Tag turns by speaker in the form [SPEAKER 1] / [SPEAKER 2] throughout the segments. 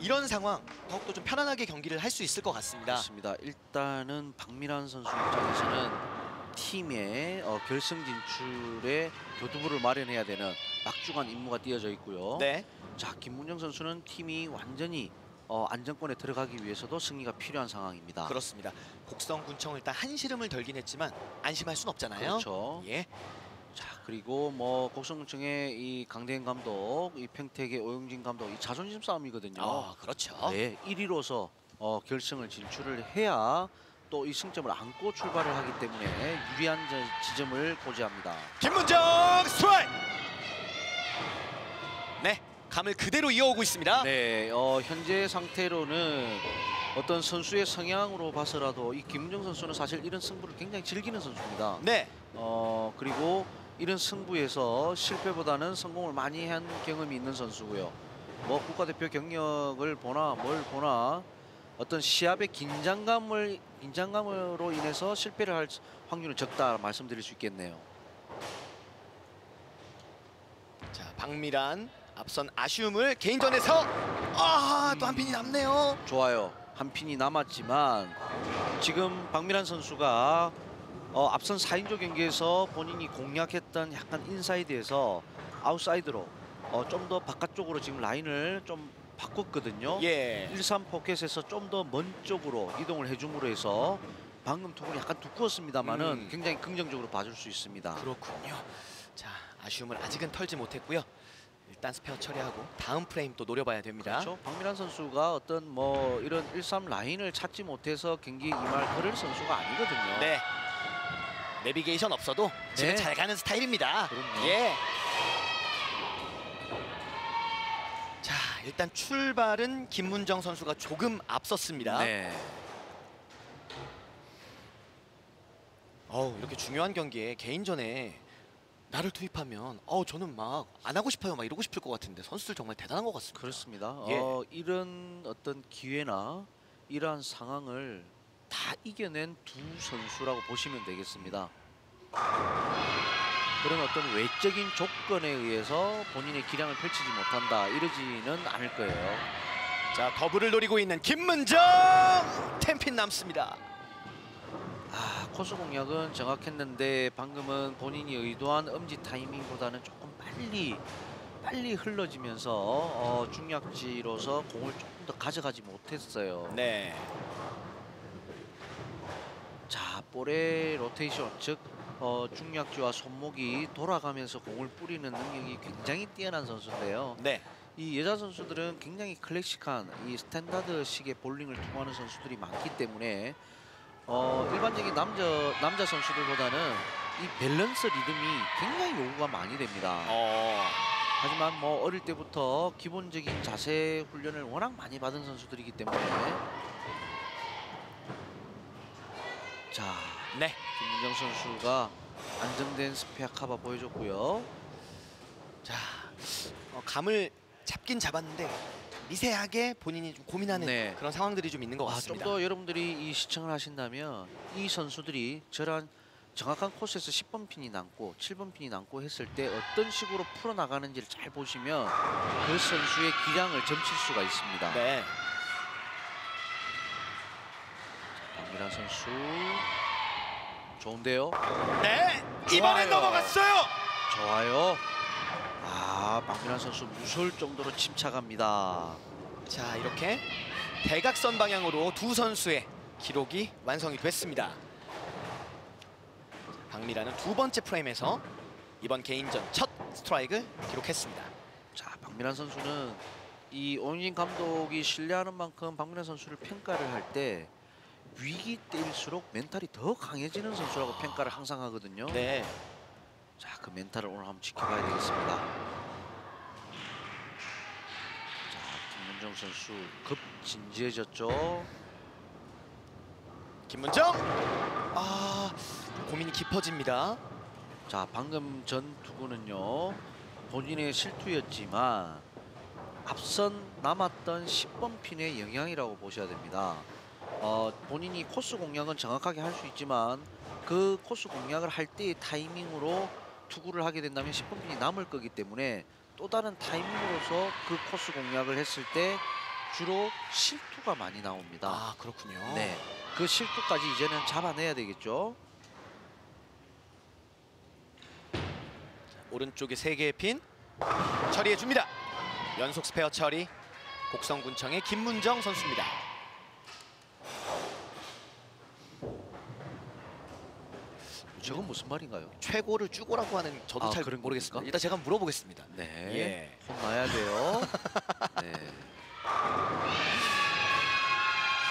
[SPEAKER 1] 이런 상황 더욱더 좀 편안하게 경기를 할 수 있을 것 같습니다.
[SPEAKER 2] 그렇습니다. 일단은 박미란 선수 입장에서는 팀의 결승 진출에 교두보를 마련해야 되는 막중한 임무가 띄어져 있고요.
[SPEAKER 1] 네.
[SPEAKER 2] 자, 김문정 선수는 팀이 완전히 안정권에 들어가기 위해서도 승리가 필요한 상황입니다.
[SPEAKER 1] 그렇습니다. 곡성군청 일단 한시름을 덜긴 했지만 안심할 순 없잖아요.
[SPEAKER 2] 그렇죠.
[SPEAKER 1] 예.
[SPEAKER 2] 자, 그리고 뭐 곡성군청의 이 강대현 감독, 이 평택의 오영진 감독, 이 자존심 싸움이거든요.
[SPEAKER 1] 아, 그렇죠.
[SPEAKER 2] 네, 1위로서 결승을 진출을 해야 또 이 승점을 안고 출발을 하기 때문에 유리한 지점을 고지합니다.
[SPEAKER 1] 김문정 스트라이크. 네, 감을 그대로 이어오고 있습니다.
[SPEAKER 2] 네, 현재 상태로는 어떤 선수의 성향으로 봐서라도 이 김문정 선수는 사실 이런 승부를 굉장히 즐기는 선수입니다.
[SPEAKER 1] 네.
[SPEAKER 2] 그리고 이런 승부에서 실패보다는 성공을 많이 한 경험이 있는 선수고요. 뭐 국가대표 경력을 보나 뭘 보나 어떤 시합의 긴장감으로 인해서 실패를 할 확률은 적다 말씀드릴 수 있겠네요.
[SPEAKER 1] 자, 박미란 앞선 아쉬움을 개인전에서 또 한 핀이 남네요.
[SPEAKER 2] 좋아요. 한 핀이 남았지만 지금 박미란 선수가 앞선 4인조 경기에서 본인이 공략했던 약간 인사이드에서 아웃사이드로 좀 더 바깥쪽으로 지금 라인을 좀 바꿨거든요.
[SPEAKER 1] 예.
[SPEAKER 2] 1-3 포켓에서 좀 더 먼 쪽으로 이동을 해줌으로 해서 방금 투구는 약간 두꺼웠습니다만은 굉장히 긍정적으로 봐줄 수 있습니다.
[SPEAKER 1] 그렇군요. 자, 아쉬움을 아직은 털지 못했고요. 일단 스페어 처리하고 다음 프레임 또 노려봐야 됩니다.
[SPEAKER 2] 그렇죠. 박미란 선수가 어떤 뭐 이런 1-3 라인을 찾지 못해서 경기 임할 그럴 선수가 아니거든요.
[SPEAKER 1] 네. 내비게이션 없어도 집에
[SPEAKER 2] 네.
[SPEAKER 1] 잘 가는 스타일입니다.
[SPEAKER 2] 그럼요.
[SPEAKER 1] 예. 자, 일단 출발은 김문정 선수가 조금 앞섰습니다.
[SPEAKER 2] 네.
[SPEAKER 1] 이렇게 중요한 경기에 개인전에 나를 투입하면 저는 막 안 하고 싶어요 막 이러고 싶을 것 같은데 선수들 정말 대단한 것 같습니다.
[SPEAKER 2] 그렇습니다.
[SPEAKER 1] 예.
[SPEAKER 2] 이런 어떤 기회나 이러한 상황을 다 이겨낸 두 선수라고 보시면 되겠습니다. 그런 어떤 외적인 조건에 의해서 본인의 기량을 펼치지 못한다 이러지는 않을 거예요.
[SPEAKER 1] 자, 더블을 노리고 있는 김문정 10핀 남습니다.
[SPEAKER 2] 코스 공략은 정확했는데 방금은 본인이 의도한 엄지 타이밍보다는 조금 빨리 흘러지면서 중략지로서 공을 조금 더 가져가지 못했어요.
[SPEAKER 1] 네.
[SPEAKER 2] 자, 볼의 로테이션, 즉 중략지와 손목이 돌아가면서 공을 뿌리는 능력이 굉장히 뛰어난 선수인데요.
[SPEAKER 1] 네.
[SPEAKER 2] 이 여자 선수들은 굉장히 클래식한 이 스탠다드식의 볼링을 통하는 선수들이 많기 때문에 일반적인 남자 선수들보다는 이 밸런스 리듬이 굉장히 요구가 많이 됩니다. 하지만 뭐 어릴 때부터 기본적인 자세 훈련을 워낙 많이 받은 선수들이기 때문에 자,
[SPEAKER 1] 네.
[SPEAKER 2] 김문정 선수가 안정된 스페어 카바 보여줬고요.
[SPEAKER 1] 자, 감을 잡긴 잡았는데 미세하게 본인이 좀 고민하는
[SPEAKER 2] 네.
[SPEAKER 1] 그런 상황들이 좀 있는 것 같습니다.
[SPEAKER 2] 좀 더 여러분들이 이 시청을 하신다면 이 선수들이 저런 정확한 코스에서 10번 핀이 남고 7번 핀이 남고 했을 때 어떤 식으로 풀어나가는지를 잘 보시면 그 선수의 기량을 점칠 수가 있습니다.
[SPEAKER 1] 네.
[SPEAKER 2] 박미란 선수 좋은데요?
[SPEAKER 1] 네. 이번엔
[SPEAKER 2] 좋아요.
[SPEAKER 1] 넘어갔어요.
[SPEAKER 2] 좋아요. 박미란 선수 무서울 정도로 침착합니다.
[SPEAKER 1] 자, 이렇게 대각선 방향으로 두 선수의 기록이 완성이 됐습니다. 박미란은 두 번째 프레임에서 이번 개인전 첫 스트라이크를 기록했습니다.
[SPEAKER 2] 자, 박미란 선수는 이 오영진 감독이 신뢰하는 만큼 박미란 선수를 평가를 할 때 위기 때일수록 멘탈이 더 강해지는 선수라고 평가를 항상 하거든요.
[SPEAKER 1] 네.
[SPEAKER 2] 자, 그 멘탈을 오늘 한번 지켜봐야 되겠습니다. 자, 김문정 선수 급 진지해졌죠.
[SPEAKER 1] 김문정. 고민이 깊어집니다.
[SPEAKER 2] 자, 방금 전 투구는요 본인의 실투였지만 앞선 남았던 10번 핀의 영향이라고 보셔야 됩니다. 본인이 코스 공략은 정확하게 할 수 있지만 그 코스 공략을 할 때의 타이밍으로 투구를 하게 된다면 10번 핀이 남을 거기 때문에 또 다른 타이밍으로서 그 코스 공략을 했을 때 주로 실투가 많이 나옵니다.
[SPEAKER 1] 아, 그렇군요.
[SPEAKER 2] 네, 그 실투까지 이제는 잡아내야 되겠죠.
[SPEAKER 1] 오른쪽에 3개의 핀 처리해 줍니다. 연속 스페어 처리. 곡성군청의 김문정 선수입니다.
[SPEAKER 2] 저건 무슨 말인가요?
[SPEAKER 1] 최고를 쭈고라고 하는 저도
[SPEAKER 2] 아,
[SPEAKER 1] 잘
[SPEAKER 2] 그런
[SPEAKER 1] 모르겠습니다.
[SPEAKER 2] 겁니까?
[SPEAKER 1] 일단 제가 한번 물어보겠습니다.
[SPEAKER 2] 네,
[SPEAKER 1] 예.
[SPEAKER 2] 혼나야 돼요. 네.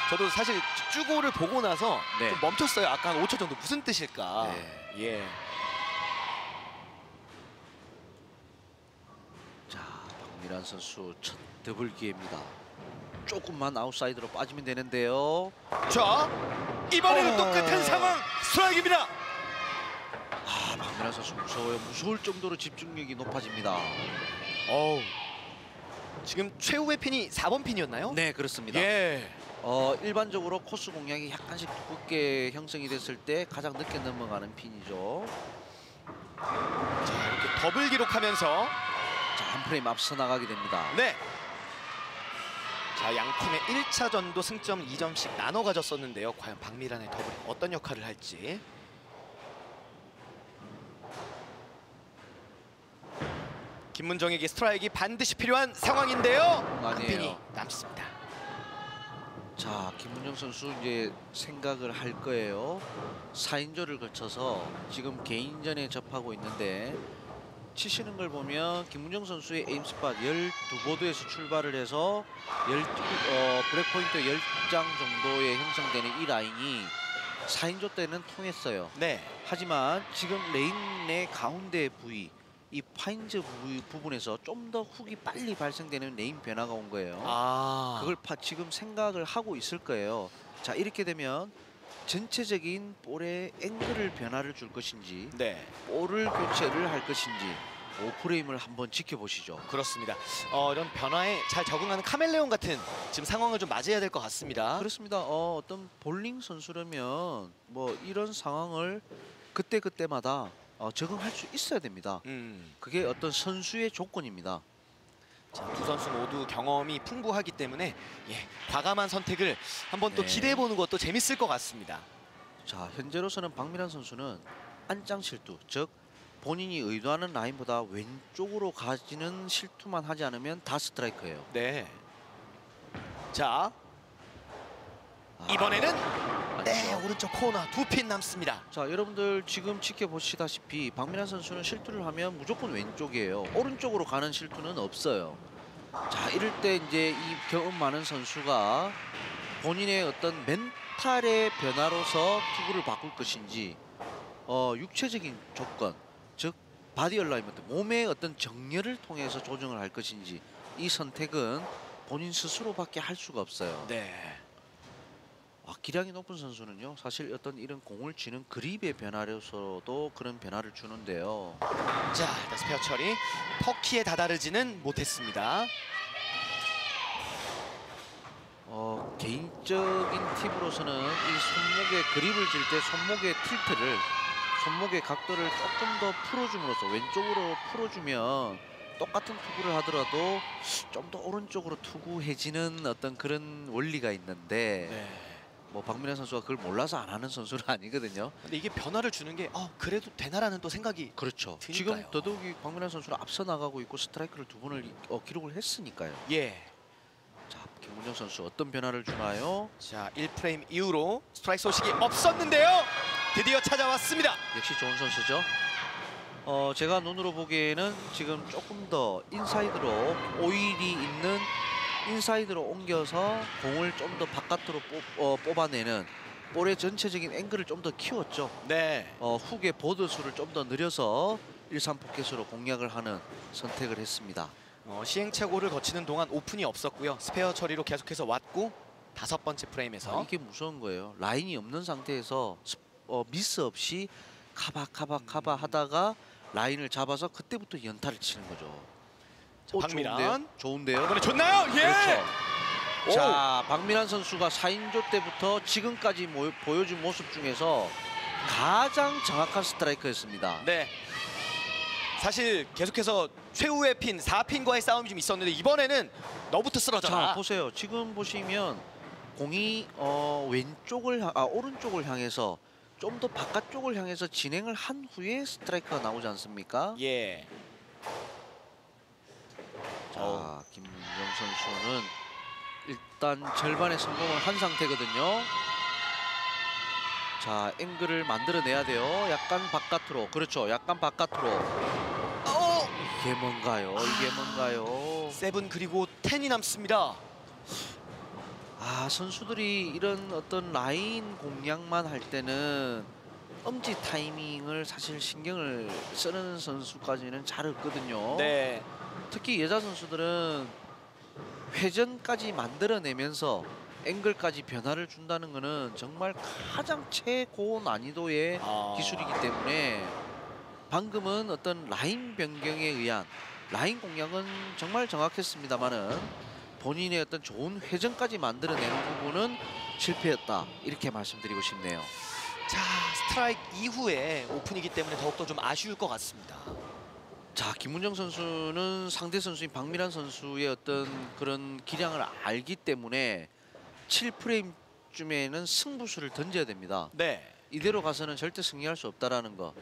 [SPEAKER 1] 저도 사실 쭈고를 보고 나서
[SPEAKER 2] 네.
[SPEAKER 1] 좀 멈췄어요. 아까 한 5초 정도 무슨 뜻일까.
[SPEAKER 2] 네.
[SPEAKER 1] 예.
[SPEAKER 2] 자, 박미란 선수 첫 더블 기회입니다. 조금만 아웃사이드로 빠지면 되는데요.
[SPEAKER 1] 자, 이번에는 똑같은 상황. 스트라이크입니다.
[SPEAKER 2] 아, 박미란 선수 무서워요. 무서울 정도로 집중력이 높아집니다.
[SPEAKER 1] 어우. 지금 최후의 핀이 4번 핀이었나요?
[SPEAKER 2] 네, 그렇습니다.
[SPEAKER 1] 예.
[SPEAKER 2] 일반적으로 코스 공략이 약간씩 두껍게 형성이 됐을 때 가장 늦게 넘어가는 핀이죠.
[SPEAKER 1] 자, 이렇게 더블 기록하면서
[SPEAKER 2] 자, 한 프레임 앞서 나가게 됩니다.
[SPEAKER 1] 네. 자, 양 팀의 1차전도 승점 2점씩 나눠 가졌었는데요. 과연 박미란의 더블이 어떤 역할을 할지. 김문정에게 스트라이크가 반드시 필요한 상황인데요. 한
[SPEAKER 2] 아니에요.
[SPEAKER 1] 핀이 남습니다.
[SPEAKER 2] 자, 김문정 선수 이제 생각을 할 거예요. 4인조를 거쳐서 지금 개인전에 접하고 있는데 치시는 걸 보면 김문정 선수의 에임 스팟 12보드에서 출발을 해서 브레이크 포인트 10장 정도에 형성되는 이 라인이 4인조 때는 통했어요.
[SPEAKER 1] 네.
[SPEAKER 2] 하지만 지금 레인의 가운데 부위, 이 파인즈 부분에서 좀 더 훅이 빨리 발생되는 레인 변화가 온 거예요.
[SPEAKER 1] 아.
[SPEAKER 2] 그걸 지금 생각을 하고 있을 거예요. 자, 이렇게 되면 전체적인 볼의 앵글을 변화를 줄 것인지
[SPEAKER 1] 네.
[SPEAKER 2] 볼을 교체를 할 것인지 5프레임을 한번 지켜보시죠.
[SPEAKER 1] 그렇습니다. 이런 변화에 잘 적응하는 카멜레온 같은 지금 상황을 좀 맞이해야 될 것 같습니다.
[SPEAKER 2] 그렇습니다. 어떤 볼링 선수라면 뭐 이런 상황을 그때그때마다 적응할 수 있어야 됩니다. 그게 어떤 선수의 조건입니다.
[SPEAKER 1] 자, 두 선수 모두 경험이 풍부하기 때문에 과감한 선택을 한번 또
[SPEAKER 2] 네.
[SPEAKER 1] 기대해보는 것도 재밌을 것 같습니다.
[SPEAKER 2] 자, 현재로서는 박미란 선수는 안장 실투, 즉 본인이 의도하는 라인보다 왼쪽으로 가지는 실투만 하지 않으면 다 스트라이크예요.
[SPEAKER 1] 네. 자,
[SPEAKER 2] 아,
[SPEAKER 1] 이번에는 네,
[SPEAKER 2] 아니죠.
[SPEAKER 1] 오른쪽 코너 2핀 남습니다.
[SPEAKER 2] 자, 여러분들 지금 지켜보시다시피 박미란 선수는 실투를 하면 무조건 왼쪽이에요. 오른쪽으로 가는 실투는 없어요. 자, 이럴 때 이제 이 경험 많은 선수가 본인의 어떤 멘탈의 변화로서 투구를 바꿀 것인지 육체적인 조건, 즉 바디 얼라이먼트, 몸의 어떤 정렬을 통해서 조정을 할 것인지 이 선택은 본인 스스로밖에 할 수가 없어요.
[SPEAKER 1] 네.
[SPEAKER 2] 기량이 높은 선수는요, 사실 어떤 이런 공을 쥐는 그립의 변화로서도 그런 변화를 주는데요.
[SPEAKER 1] 자, 일단 스페어 처리. 터키에 다다르지는 못했습니다.
[SPEAKER 2] 개인적인 팁으로서는 이 손목에 그립을 쥘 때 손목의 틸트를, 손목의 각도를 조금 더 풀어줌으로써 왼쪽으로 풀어주면 똑같은 투구를 하더라도 좀 더 오른쪽으로 투구해지는 어떤 그런 원리가 있는데
[SPEAKER 1] 네.
[SPEAKER 2] 뭐 박민환 선수가 그걸 몰라서 안 하는 선수는 아니거든요.
[SPEAKER 1] 근데 이게 변화를 주는 게 그래도 되나라는 또 생각이
[SPEAKER 2] 그렇죠.
[SPEAKER 1] 드니까요.
[SPEAKER 2] 지금 더더욱이 박민환 선수는 앞서 나가고 있고 스트라이크를 2번을 기록을 했으니까요.
[SPEAKER 1] 예.
[SPEAKER 2] 자, 김문정 선수 어떤 변화를 주나요?
[SPEAKER 1] 자, 1프레임 이후로 스트라이크 소식이 없었는데요. 드디어 찾아왔습니다.
[SPEAKER 2] 역시 좋은 선수죠. 제가 눈으로 보기에는 지금 조금 더 인사이드로 오일이 있는 인사이드로 옮겨서 공을 좀 더 바깥으로 뽑아내는 볼의 전체적인 앵글을 좀 더 키웠죠.
[SPEAKER 1] 네.
[SPEAKER 2] 훅의 보드 수를 좀 더 늘려서 1-3포켓으로 공략을 하는 선택을 했습니다.
[SPEAKER 1] 시행착오를 거치는 동안 오픈이 없었고요. 스페어 처리로 계속해서 왔고 5번째 프레임에서
[SPEAKER 2] 이게 무서운 거예요. 라인이 없는 상태에서 미스 없이 카바 하다가 라인을 잡아서 그때부터 연타를 치는 거죠.
[SPEAKER 1] 자, 박미란.
[SPEAKER 2] 좋은데요?
[SPEAKER 1] 이번에 좋나요? 예.
[SPEAKER 2] 그렇죠.
[SPEAKER 1] 오.
[SPEAKER 2] 자, 박민환 선수가 4인조 때부터 지금까지 보여준 모습 중에서 가장 정확한 스트라이크였습니다.
[SPEAKER 1] 네. 사실 계속해서 최후의 핀 4핀과의 싸움이 좀 있었는데 이번에는 너부터 쓰러져라.
[SPEAKER 2] 자 보세요. 지금 보시면 공이 오른쪽을 향해서 좀 더 바깥쪽을 향해서 진행을 한 후에 스트라이크가 나오지 않습니까?
[SPEAKER 1] 예.
[SPEAKER 2] 자 김문정 선수는 일단 절반의 성공을 한 상태거든요. 자 앵글을 만들어내야 돼요. 약간 바깥으로. 그렇죠. 약간 바깥으로. 이게 뭔가요? 이게 뭔가요?
[SPEAKER 1] 세븐 그리고 10이 남습니다.
[SPEAKER 2] 선수들이 이런 어떤 라인 공략만 할 때는 엄지 타이밍을 사실 신경을 쓰는 선수까지는 잘 없거든요.
[SPEAKER 1] 네.
[SPEAKER 2] 특히 여자 선수들은 회전까지 만들어내면서 앵글까지 변화를 준다는 것은 정말 가장 최고 난이도의 기술이기 때문에 방금은 어떤 라인 변경에 의한 라인 공략은 정말 정확했습니다만은 본인의 어떤 좋은 회전까지 만들어내는 부분은 실패였다. 이렇게 말씀드리고 싶네요.
[SPEAKER 1] 자, 스트라이크 이후에 오픈이기 때문에 더욱더 좀 아쉬울 것 같습니다.
[SPEAKER 2] 자, 김문정 선수는 상대 선수인 박미란 선수의 어떤 그런 기량을 알기 때문에 7프레임쯤에는 승부수를 던져야 됩니다.
[SPEAKER 1] 네.
[SPEAKER 2] 이대로 가서는 절대 승리할 수 없다라는 거.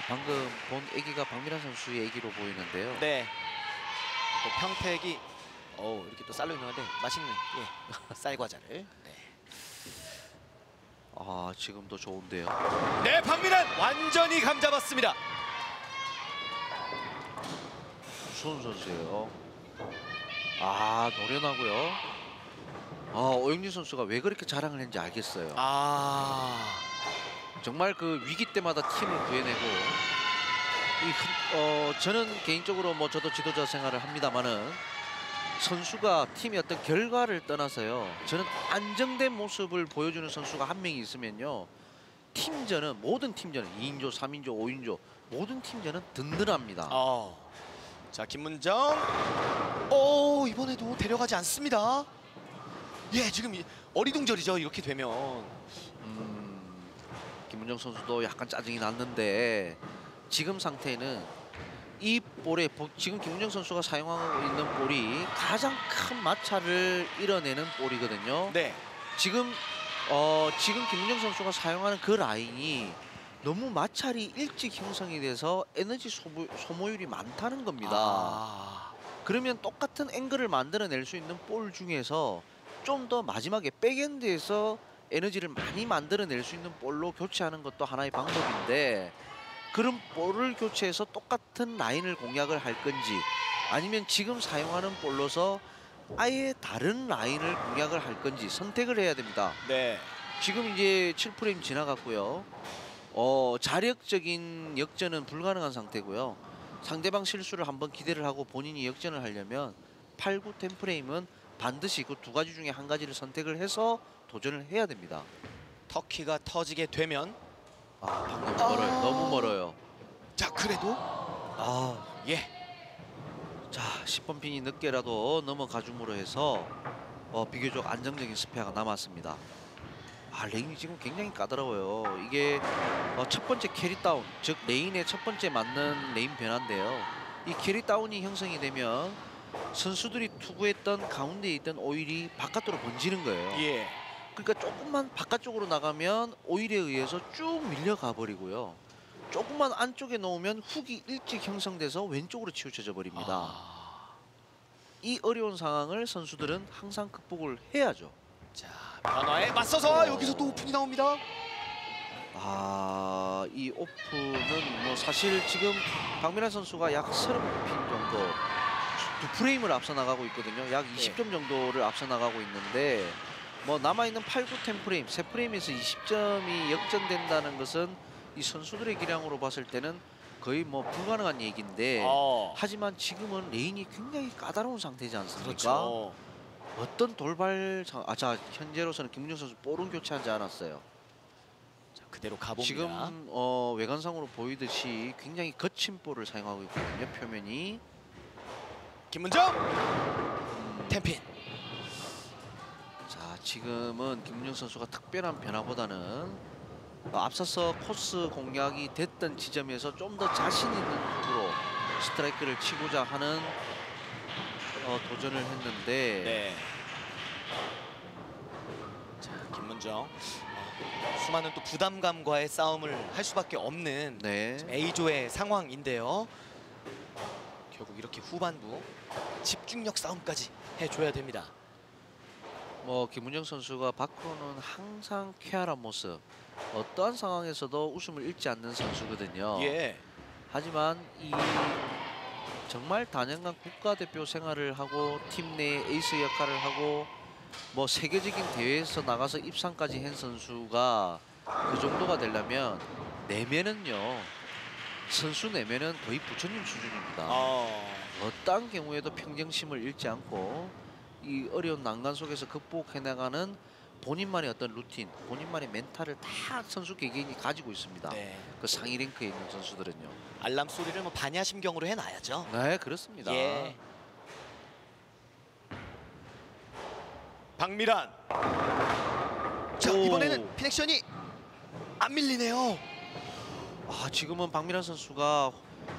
[SPEAKER 2] 방금 본 애기가 박미란 선수의 애기로 보이는데요.
[SPEAKER 1] 네. 또 평택이 이렇게 또 쌀로 유명한데 맛있는 쌀과자를. 네.
[SPEAKER 2] 지금도 좋은데요.
[SPEAKER 1] 네, 박민환 완전히 감 잡았습니다.
[SPEAKER 2] 무서운 선수예요. 노련하고요. 오영진 선수가 왜 그렇게 자랑을 했는지 알겠어요. 정말 그 위기 때마다 팀을 구해내고 저는 개인적으로 저도 지도자 생활을 합니다만은 선수가 팀의 어떤 결과를 떠나서요. 저는 안정된 모습을 보여주는 선수가 한 명이 있으면요. 팀전은 모든 팀전은 2인조, 3인조, 5인조 모든 팀전은 든든합니다.
[SPEAKER 1] 자, 김문정. 이번에도 데려가지 않습니다. 예, 지금 어리둥절이죠. 이렇게 되면.
[SPEAKER 2] 김문정 선수도 약간 짜증이 났는데 지금 상태는 이 볼에 지금 김문정 선수가 사용하고 있는 볼이 가장 큰 마찰을 이뤄내는 볼이거든요.
[SPEAKER 1] 네.
[SPEAKER 2] 지금 김문정 선수가 사용하는 그 라인이 너무 마찰이 일찍 형성이 돼서 에너지 소모율이 많다는 겁니다. 그러면 똑같은 앵글을 만들어낼 수 있는 볼 중에서 좀 더 마지막에 백엔드에서 에너지를 많이 만들어낼 수 있는 볼로 교체하는 것도 하나의 방법인데 그런 볼을 교체해서 똑같은 라인을 공략을 할 건지 아니면 지금 사용하는 볼로서 아예 다른 라인을 공략을 할 건지 선택을 해야 됩니다.
[SPEAKER 1] 네.
[SPEAKER 2] 지금 이제 7프레임 지나갔고요. 자력적인 역전은 불가능한 상태고요. 상대방 실수를 한번 기대를 하고 본인이 역전을 하려면 8, 9, 10프레임은 반드시 그 두 가지 중에 한 가지를 선택을 해서 도전을 해야 됩니다.
[SPEAKER 1] 터키가 터지게 되면
[SPEAKER 2] 방금 멀어요. 너무 멀어요.
[SPEAKER 1] 자, 그래도 예.
[SPEAKER 2] 자, 10번 핀이 늦게라도 넘어가 줌으로 해서 비교적 안정적인 스페어가 남았습니다. 레인이 지금 굉장히 까다로워요. 이게 첫 번째 캐리 다운, 즉 레인의 첫 번째 맞는 레인 변화인데요. 이 캐리 다운이 형성이 되면 선수들이 투구했던 가운데에 있던 오일이 바깥으로 번지는 거예요.
[SPEAKER 1] 예.
[SPEAKER 2] 그러니까 조금만 바깥쪽으로 나가면 오일에 의해서 쭉 밀려가 버리고요. 조금만 안쪽에 놓으면 훅이 일찍 형성돼서 왼쪽으로 치우쳐져 버립니다. 이 어려운 상황을 선수들은 항상 극복을 해야죠.
[SPEAKER 1] 자, 변화에 맞서서 여기서 또 오픈이 나옵니다.
[SPEAKER 2] 이 오픈은 사실 지금 박민환 선수가 약 30핀 정도 두 프레임을 앞서 나가고 있거든요. 약 20점 정도를 앞서 나가고 있는데 남아있는 8, 9, 10프레임, 3프레임에서 20점이 역전된다는 것은 이 선수들의 기량으로 봤을 때는 거의 불가능한 얘기인데 하지만 지금은 레인이 굉장히 까다로운 상태지 않습니까?
[SPEAKER 1] 그렇죠.
[SPEAKER 2] 어떤 돌발 자, 현재로서는 김문정 선수 볼은 교체하지 않았어요.
[SPEAKER 1] 자, 그대로 가봅니다.
[SPEAKER 2] 지금 외관상으로 보이듯이 굉장히 거친 볼을 사용하고 있거든요. 표면이.
[SPEAKER 1] 김문정 10핀.
[SPEAKER 2] 자, 지금은 김문정 선수가 특별한 변화보다는 앞서서 코스 공략이 됐던 지점에서 좀 더 자신 있는 훅으로 스트라이크를 치고자 하는 도전을 했는데
[SPEAKER 1] 네. 자, 김문정 수많은 또 부담감과의 싸움을 할 수밖에 없는
[SPEAKER 2] 네.
[SPEAKER 1] A조의 상황인데요. 결국 이렇게 후반부 집중력 싸움까지 해줘야 됩니다.
[SPEAKER 2] 뭐 김문정 선수가 밖으로는 항상 쾌활한 모습, 어떠한 상황에서도 웃음을 잃지 않는 선수거든요.
[SPEAKER 1] 예.
[SPEAKER 2] 하지만 이 정말 단연간 국가대표 생활을 하고 팀 내 에이스 역할을 하고 뭐 세계적인 대회에서 나가서 입상까지 한 선수가 그 정도가 되려면 내면은요, 선수 내면은 거의 부처님 수준입니다. 어떠한 경우에도 평정심을 잃지 않고 이 어려운 난간 속에서 극복해나가는 본인만의 어떤 루틴, 본인만의 멘탈을 다 선수 개개인이 가지고 있습니다.
[SPEAKER 1] 네.
[SPEAKER 2] 그 상위 랭크에 있는 선수들은요.
[SPEAKER 1] 알람 소리를 뭐 반야심경으로 해놔야죠.
[SPEAKER 2] 네, 그렇습니다.
[SPEAKER 1] 예. 박미란. 자,
[SPEAKER 2] 오.
[SPEAKER 1] 이번에는 피넥션이 안 밀리네요.
[SPEAKER 2] 지금은 박미란 선수가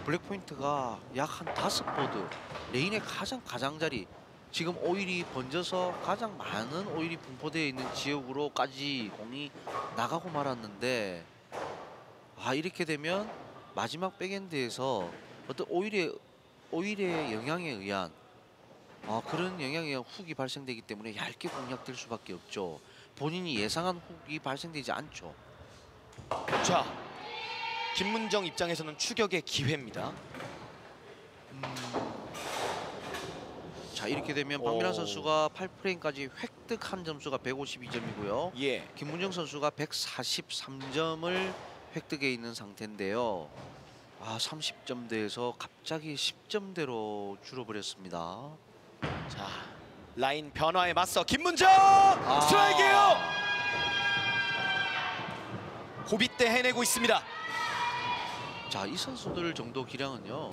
[SPEAKER 2] 블랙 포인트가 약 한 5보드, 레인의 가장자리, 지금 오일이 번져서 가장 많은 오일이 분포되어 있는 지역으로까지 공이 나가고 말았는데, 이렇게 되면 마지막 백엔드에서 어떤 오일의 영향에 의한 그런 영향에 의한 훅이 발생되기 때문에 얇게 공략될 수밖에 없죠. 본인이 예상한 훅이 발생되지 않죠.
[SPEAKER 1] 자, 김문정 입장에서는 추격의 기회입니다.
[SPEAKER 2] 자, 이렇게 되면 박미란 선수가 8프레임까지 획득한 점수가 152점이고요.
[SPEAKER 1] 예.
[SPEAKER 2] 김문정 선수가 143점을 획득해 있는 상태인데요. 30점대에서 갑자기 10점대로 줄어버렸습니다.
[SPEAKER 1] 자, 라인 변화에 맞서 김문정 스트라이크예요. 고비 때 해내고 있습니다.
[SPEAKER 2] 자, 이 선수들 정도 기량은요,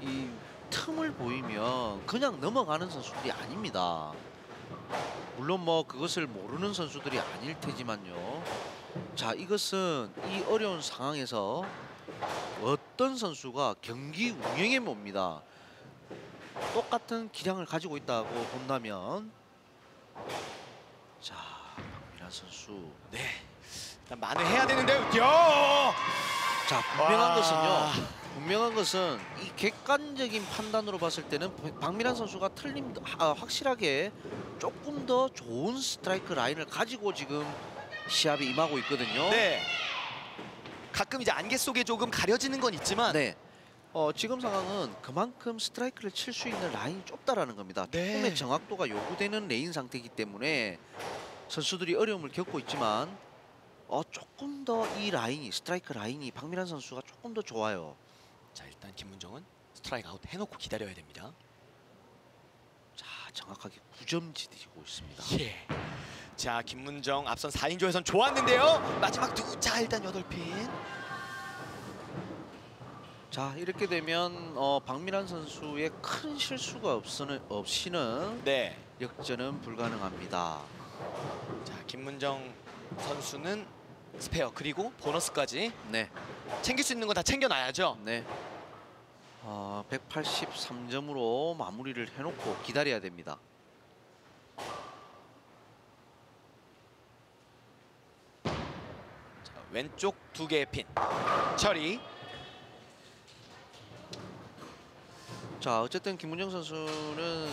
[SPEAKER 2] 이 틈을 보이면 그냥 넘어가는 선수들이 아닙니다. 물론 뭐 그것을 모르는 선수들이 아닐 테지만요. 자, 이것은 이 어려운 상황에서 어떤 선수가 경기 운영에 뭡니다. 똑같은 기량을 가지고 있다고 본다면, 자, 박미란 선수.
[SPEAKER 1] 네. 일단 만회해야 되는데요. 야!
[SPEAKER 2] 자, 분명한 것은 이 객관적인 판단으로 봤을 때는 박미란 선수가 확실하게 조금 더 좋은 스트라이크 라인을 가지고 지금 시합에 임하고 있거든요.
[SPEAKER 1] 네. 가끔 이제 안개 속에 조금 가려지는 건 있지만
[SPEAKER 2] 네. 지금 상황은 그만큼 스트라이크를 칠 수 있는 라인이 좁다라는 겁니다.
[SPEAKER 1] 네.
[SPEAKER 2] 조금의 정확도가 요구되는 레인 상태이기 때문에 선수들이 어려움을 겪고 있지만 조금 더 이 라인이, 스트라이크 라인이 박미란 선수가 조금 더 좋아요.
[SPEAKER 1] 자, 일단 김문정은 스트라이크 아웃 해놓고 기다려야 됩니다.
[SPEAKER 2] 자, 정확하게 9점 지지고 있습니다.
[SPEAKER 1] 예. 자, 김문정 앞선 4인조에선 좋았는데요. 마지막 자, 일단 8핀.
[SPEAKER 2] 자, 이렇게 되면 박미란 선수의 큰 실수가 없이는
[SPEAKER 1] 네.
[SPEAKER 2] 역전은 불가능합니다.
[SPEAKER 1] 자, 김문정 선수는 스페어 그리고 보너스까지
[SPEAKER 2] 네,
[SPEAKER 1] 챙길 수 있는 거 다 챙겨놔야죠.
[SPEAKER 2] 네. 183점으로 마무리를 해놓고 기다려야 됩니다.
[SPEAKER 1] 자, 왼쪽 2개의 핀. 처리.
[SPEAKER 2] 자, 어쨌든 김문정 선수는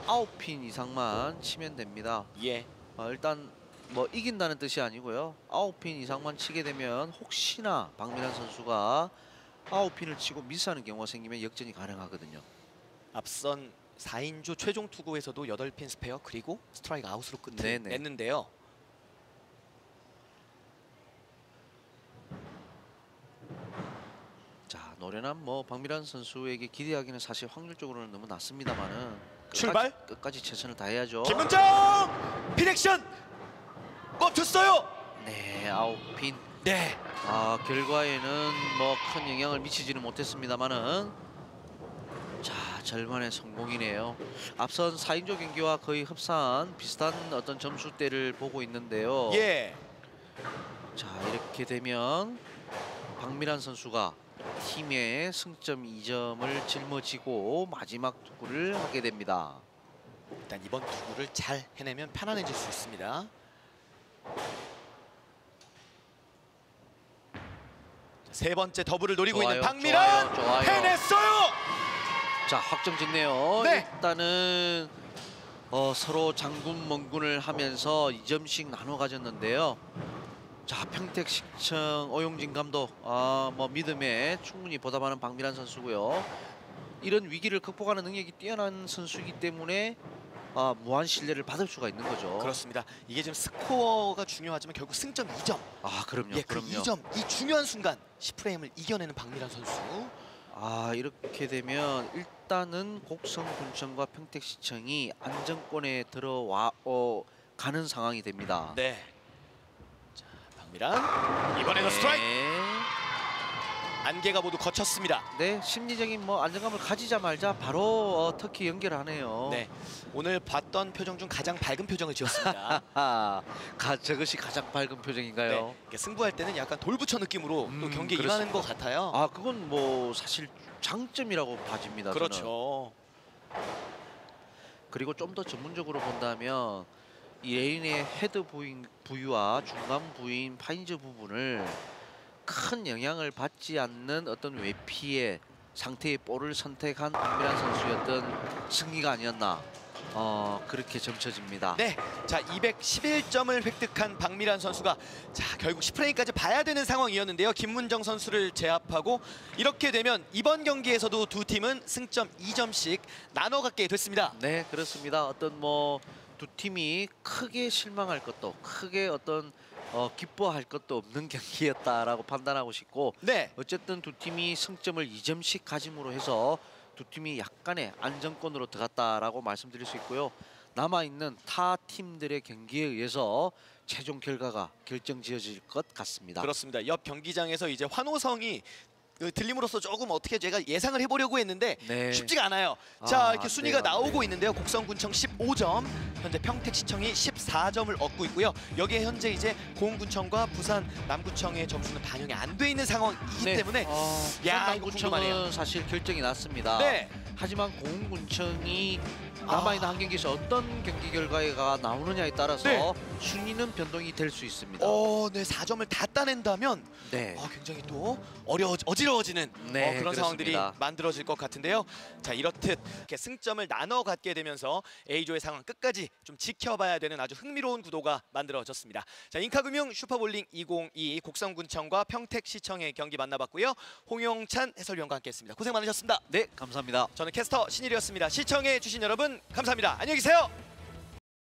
[SPEAKER 2] 9핀 이상만 치면 됩니다.
[SPEAKER 1] 예.
[SPEAKER 2] 일단 뭐 이긴다는 뜻이 아니고요. 9핀 이상만 치게 되면 혹시나 박미란 선수가 9핀을 치고 미스하는 경우가 생기면 역전이 가능하거든요.
[SPEAKER 1] 앞선 4인조 최종 투구에서도 8핀 스페어 그리고 스트라이크 아웃으로
[SPEAKER 2] 네네.
[SPEAKER 1] 끝냈는데요.
[SPEAKER 2] 자, 노련한 뭐 박미란 선수에게 기대하기는 사실 확률적으로는 너무 낮습니다만은
[SPEAKER 1] 출발!
[SPEAKER 2] 끝까지 최선을 다해야죠.
[SPEAKER 1] 김문정! 핀액션! 멈췄어요!
[SPEAKER 2] 네, 9핀.
[SPEAKER 1] 네.
[SPEAKER 2] 결과에는 뭐 큰 영향을 미치지는 못했습니다만은, 자, 절반의 성공이네요. 앞선 4인조 경기와 거의 흡사한 비슷한 어떤 점수대를 보고 있는데요.
[SPEAKER 1] 예.
[SPEAKER 2] 자, 이렇게 되면 박미란 선수가 팀의 승점 2점을 짊어지고 마지막 투구를 하게 됩니다.
[SPEAKER 1] 일단 이번 투구를 잘 해내면 편안해질 수 있습니다. 세 번째 더블을 노리고
[SPEAKER 2] 좋아요,
[SPEAKER 1] 있는 박미란
[SPEAKER 2] 좋아요.
[SPEAKER 1] 해냈어요.
[SPEAKER 2] 자, 확정짓네요.
[SPEAKER 1] 네.
[SPEAKER 2] 일단은 서로 장군 멍군을 하면서 2점씩 나눠 가졌는데요. 자, 평택시청 오용진 감독 뭐 믿음에 충분히 보답하는 박미란 선수고요. 이런 위기를 극복하는 능력이 뛰어난 선수이기 때문에 무한 신뢰를 받을 수가 있는 거죠.
[SPEAKER 1] 그렇습니다. 이게 지금 스코어가 중요하지만 결국 승점 2점.
[SPEAKER 2] 그럼요.
[SPEAKER 1] 예, 그 2점, 이 중요한 순간 10프레임을 이겨내는 박미란 선수.
[SPEAKER 2] 이렇게 되면 일단은 곡성군청과 평택시청이 안정권에 들어와 가는 상황이 됩니다.
[SPEAKER 1] 네. 자, 박미란 이번에도 스트라이크. 안개가 모두 거쳤습니다.
[SPEAKER 2] 네, 심리적인 뭐 안정감을 가지자마자 바로 터키 연결하네요.
[SPEAKER 1] 네, 오늘 봤던 표정 중 가장 밝은 표정을 지었습니다.
[SPEAKER 2] 저것이 가장 밝은 표정인가요?
[SPEAKER 1] 네, 승부할 때는 약간 돌부처 느낌으로 또 경기에
[SPEAKER 2] 그렇습니다.
[SPEAKER 1] 임하는 것 같아요.
[SPEAKER 2] 그건 뭐 사실 장점이라고 봐집니다.
[SPEAKER 1] 그렇죠.
[SPEAKER 2] 저는. 그리고 좀 더 전문적으로 본다면 이 레인의 헤드 부위와 중간 부위인 파인즈 부분을 큰 영향을 받지 않는 어떤 외피의 상태의 볼을 선택한 박미란 선수였던 승리가 아니었나 그렇게 점쳐집니다.
[SPEAKER 1] 네, 자 211점을 획득한 박미란 선수가 결국 10프레임까지 봐야 되는 상황이었는데요. 김문정 선수를 제압하고 이렇게 되면 이번 경기에서도 두 팀은 승점 2점씩 나눠 갖게 됐습니다.
[SPEAKER 2] 네, 그렇습니다. 어떤 두 팀이 크게 실망할 것도 크게 기뻐할 것도 없는 경기였다라고 판단하고 싶고,
[SPEAKER 1] 네,
[SPEAKER 2] 어쨌든 두 팀이 승점을 2점씩 가짐으로 해서 두 팀이 약간의 안정권으로 들어갔다라고 말씀드릴 수 있고요. 남아있는 타 팀들의 경기에 의해서 최종 결과가 결정지어질 것 같습니다.
[SPEAKER 1] 그렇습니다. 옆 경기장에서 이제 환호성이 들림으로써 조금 어떻게 제가 예상을 해보려고 했는데
[SPEAKER 2] 네.
[SPEAKER 1] 쉽지가 않아요. 자, 이렇게
[SPEAKER 2] 안
[SPEAKER 1] 순위가
[SPEAKER 2] 돼요, 안
[SPEAKER 1] 나오고
[SPEAKER 2] 돼요.
[SPEAKER 1] 있는데요. 곡성군청 15점, 현재 평택시청이 14점을 얻고 있고요. 여기에 현재 이제 고흥군청과 부산 남구청의 점수는 반영이 안 돼 있는 상황이기 때문에 야, 이거 궁금하네요.
[SPEAKER 2] 남구청은 사실 결정이 났습니다.
[SPEAKER 1] 네,
[SPEAKER 2] 하지만 고흥군청이 남아있는 한 경기에서 어떤 경기 결과가 나오느냐에 따라서
[SPEAKER 1] 네.
[SPEAKER 2] 순위는 변동이 될 수 있습니다.
[SPEAKER 1] 네, 4점을 다 따낸다면
[SPEAKER 2] 네.
[SPEAKER 1] 굉장히 또 어지러워지는
[SPEAKER 2] 네,
[SPEAKER 1] 그런 상황들이
[SPEAKER 2] 그렇습니다.
[SPEAKER 1] 만들어질 것 같은데요. 자, 이렇듯 이렇게 승점을 나눠 갖게 되면서 A조의 상황 끝까지 좀 지켜봐야 되는 아주 흥미로운 구도가 만들어졌습니다. 자, 인카금융 슈퍼볼링 2022 곡성군청과 평택시청의 경기 만나봤고요. 홍용찬 해설위원과 함께했습니다. 고생 많으셨습니다.
[SPEAKER 2] 네, 감사합니다.
[SPEAKER 1] 저는 캐스터 신일이었습니다. 시청해 주신 여러분 감사합니다. 안녕히 계세요.